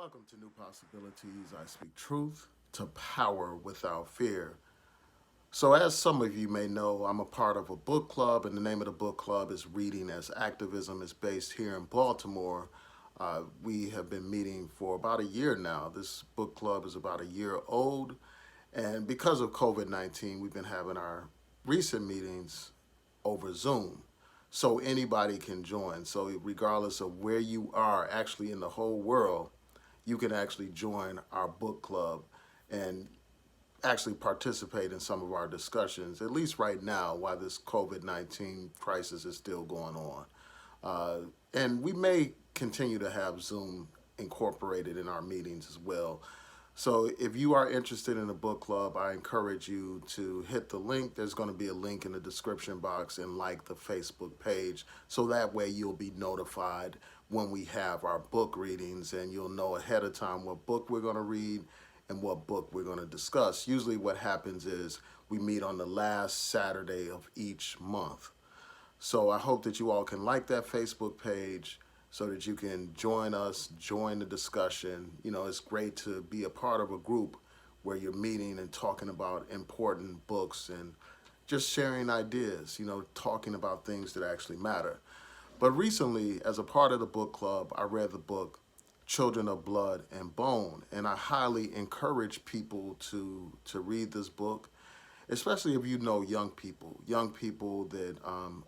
Welcome to New Possibilities. I speak truth to power without fear. So, as some of you may know, I'm a part of a book club, and the name of the book club is Reading as Activism. It's based here in Baltimore. We have been meeting for about a year now. This book club is about a year old, and because of COVID 19, we've been having our recent meetings over Zoom. So anybody can join. So regardless of where you are actually in the whole world, you can actually join our book club and actually participate in some of our discussions, at least right now, while this COVID 19 crisis is still going on. Uh, and we may continue to have Zoom incorporated in our meetings as well. So if you are interested in a book club, I encourage you to hit the link. There's going to be a link in the description box and like the Facebook page. So that way you'll be notified when we have our book readings and you'll know ahead of time what book we're going to read and what book we're going to discuss. Usually what happens is we meet on the last Saturday of each month. So I hope that you all can like that Facebook page so that you can join us, join the discussion. You know, it's great to be a part of a group where you're meeting and talking about important books and just sharing ideas, talking about things that actually matter. But recently, as a part of the book club, I read the book Children of Blood and Bone, and I highly encourage people to read this book, especially if you know young people that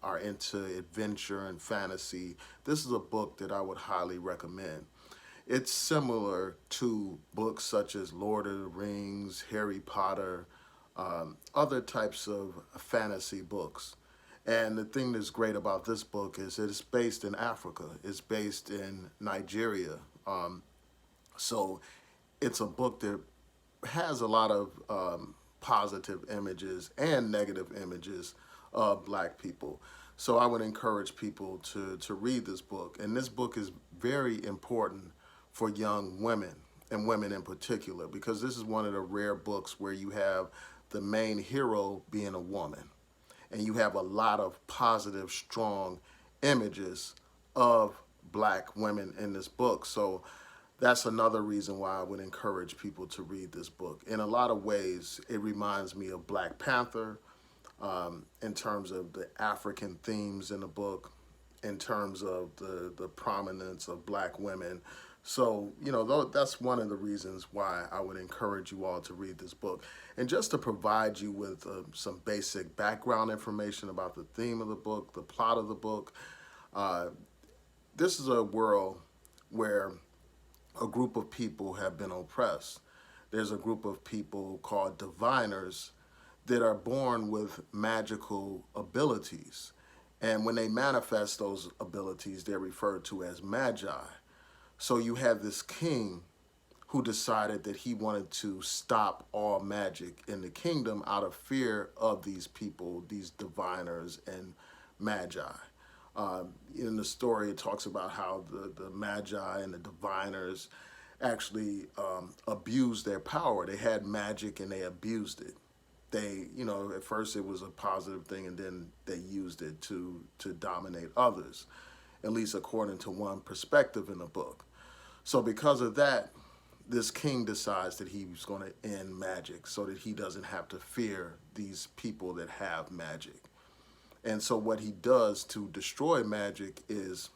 are into adventure and fantasy. This is a book that I would highly recommend. It's similar to books such as Lord of the Rings, Harry Potter, other types of fantasy books. And the thing that's great about this book is it's based in Africa. It's based in Nigeria. So it's a book that has a lot of positive images and negative images of black people. So I would encourage people to read this book. And this book is very important for young women and women in particular because this is one of the rare books where you have the main hero being a woman. And you have a lot of positive, strong images of black women in this book. So that's another reason why I would encourage people to read this book. In a lot of ways, it reminds me of Black Panther in terms of the African themes in the book, in terms of the prominence of black women. So, that's one of the reasons why I would encourage you all to read this book. And just to provide you with some basic background information about the theme of the book, the plot of the book, uh, this is a world where a group of people have been oppressed. There's a group of people called diviners that are born with magical abilities. And when they manifest those abilities, they're referred to as magi. So you have this king who decided that he wanted to stop all magic in the kingdom out of fear of these people, these diviners and magi. In the story, it talks about how the magi and the diviners actually abused their power. They had magic and they abused it. At first it was a positive thing and then they used it to dominate others, at least according to one perspective in the book. So because of that, this king decides that he's going to end magic so that he doesn't have to fear these people that have magic. And so what he does to destroy magic is,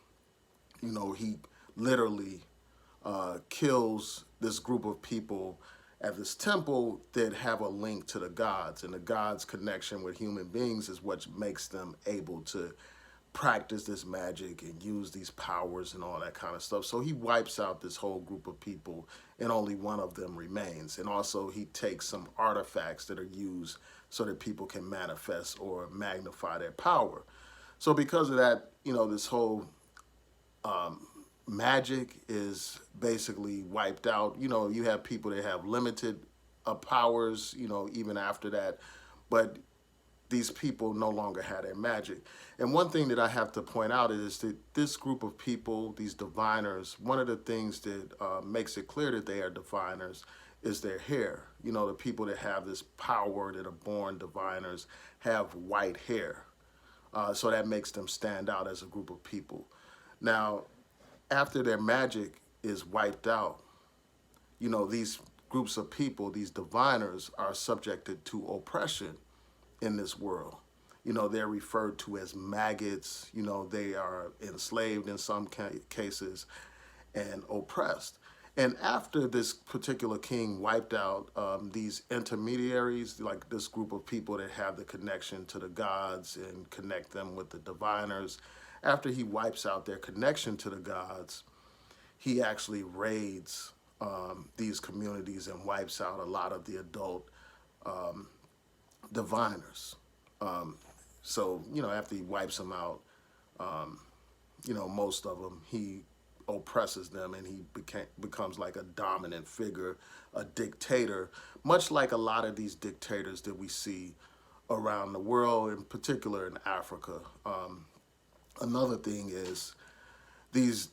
he literally kills this group of people at this temple that have a link to the gods. And the gods' connection with human beings is what makes them able to practice this magic and use these powers and all that kind of stuff. So he wipes out this whole group of people and only one of them remains. And also he takes some artifacts that are used so that people can manifest or magnify their power. So because of that, this whole magic is basically wiped out. You have people that have limited powers, even after that. But these people no longer had their magic. And one thing that I have to point out is that this group of people, these diviners, one of the things that makes it clear that they are diviners is their hair. The people that have this power, that are born diviners, have white hair. So that makes them stand out as a group of people. Now, after their magic is wiped out, these groups of people, these diviners, are subjected to oppression in this world. They're referred to as maggots. They are enslaved in some cases and oppressed. And after this particular king wiped out these intermediaries, like this group of people that have the connection to the gods and connect them with the diviners, after he wipes out their connection to the gods, he actually raids these communities and wipes out a lot of the adult diviners. So, after he wipes them out, most of them, he oppresses them and he becomes like a dominant figure, a dictator, much like a lot of these dictators that we see around the world, in particular in Africa. Another thing is these,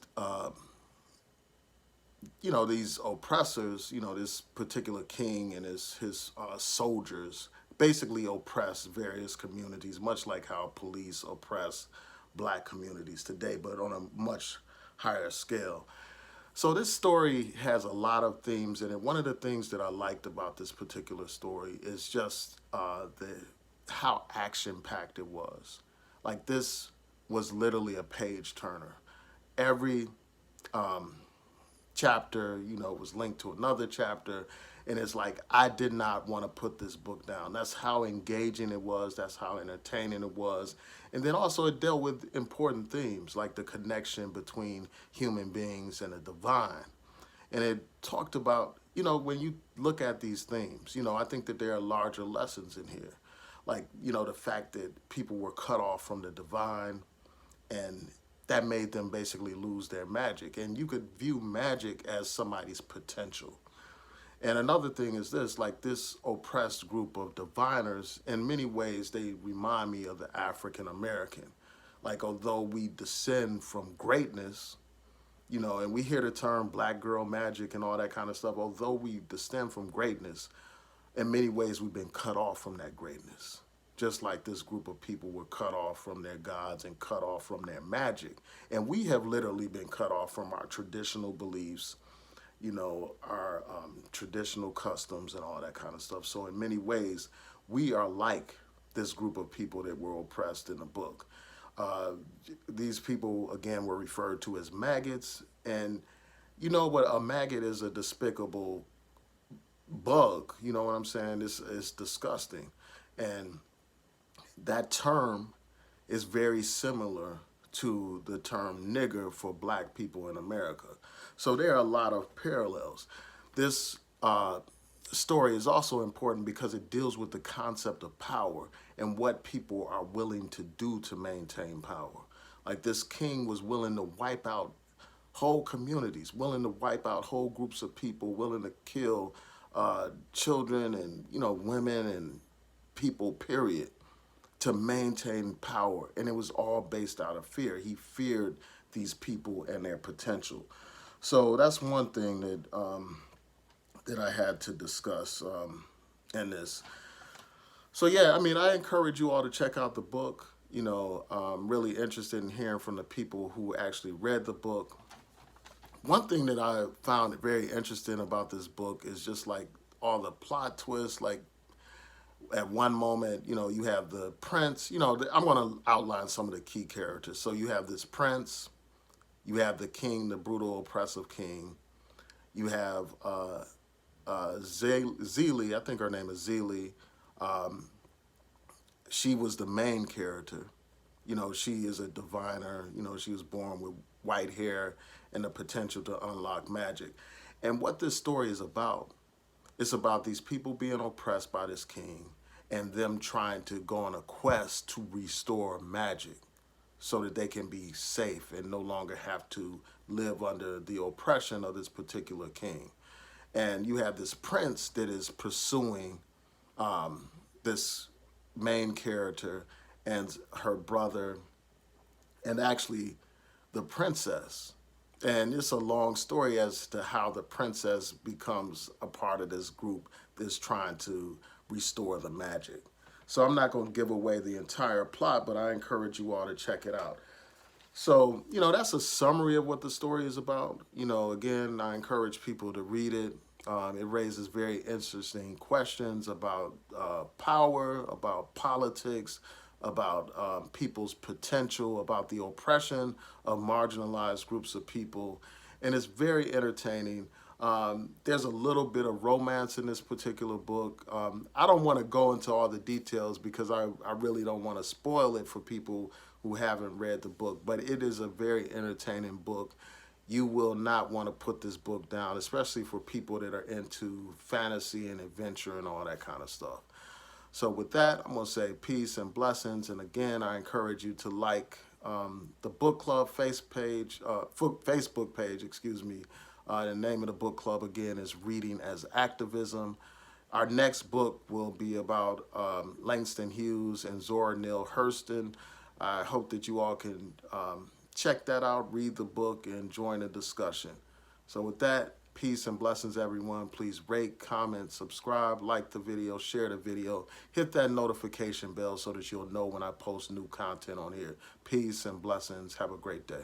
these oppressors, this particular king and his soldiers basically oppress various communities, much like how police oppress black communities today, but on a much higher scale. So this story has a lot of themes in it. One of the things that I liked about this particular story is just how action-packed it was. Like, this was literally a page turner. Every chapter, was linked to another chapter. And it's like, I did not want to put this book down. That's how engaging it was. That's how entertaining it was. And then also it dealt with important themes, like the connection between human beings and the divine. And it talked about, when you look at these themes, I think that there are larger lessons in here. Like, the fact that people were cut off from the divine, and that made them basically lose their magic. And you could view magic as somebody's potential. And another thing is this, like this oppressed group of diviners, in many ways, they remind me of the African American. Like, although we descend from greatness, and we hear the term black girl magic and all that kind of stuff, although we descend from greatness, in many ways we've been cut off from that greatness. Just like this group of people were cut off from their gods and cut off from their magic. And we have literally been cut off from our traditional beliefs, our traditional customs and all that kind of stuff. So in many ways, we are like this group of people that were oppressed in the book. These people, again, were referred to as maggots. And you know what? A maggot is a despicable bug. You know what I'm saying? It's disgusting. And that term is very similar to the term nigger for black people in America. So there are a lot of parallels. This story is also important because it deals with the concept of power and what people are willing to do to maintain power. Like, this king was willing to wipe out whole communities, willing to wipe out whole groups of people, willing to kill children and, women and people, period, to maintain power. And it was all based out of fear. He feared these people and their potential. So that's one thing that I had to discuss in this. So yeah, I encourage you all to check out the book. I'm really interested in hearing from the people who actually read the book. One thing that I found very interesting about this book is just like all the plot twists. Like, at one moment, you have the prince. I'm going to outline some of the key characters. So you have this prince. You have the king, the brutal, oppressive king. You have Zelie, I think her name is Zelie. She was the main character. She is a diviner. She was born with white hair and the potential to unlock magic. And what this story is about, it's about these people being oppressed by this king and them trying to go on a quest to restore magic so that they can be safe and no longer have to live under the oppression of this particular king. And you have this prince that is pursuing this main character and her brother and actually the princess. And it's a long story as to how the princess becomes a part of this group that's trying to restore the magic. So I'm not going to give away the entire plot, but I encourage you all to check it out. So, that's a summary of what the story is about. Again, I encourage people to read it. It raises very interesting questions about power, about politics, about people's potential, about the oppression of marginalized groups of people. And it's very entertaining. There's a little bit of romance in this particular book. I don't want to go into all the details because I really don't want to spoil it for people who haven't read the book, but it is a very entertaining book. You will not want to put this book down, especially for people that are into fantasy and adventure and all that kind of stuff. So with that, I'm going to say peace and blessings. And again, I encourage you to like the book club Facebook page, excuse me. The name of the book club, again, is Reading as Activism. Our next book will be about Langston Hughes and Zora Neale Hurston. I hope that you all can check that out, read the book, and join the discussion. So with that, peace and blessings, everyone. Please rate, comment, subscribe, like the video, share the video, hit that notification bell so that you'll know when I post new content on here. Peace and blessings. Have a great day.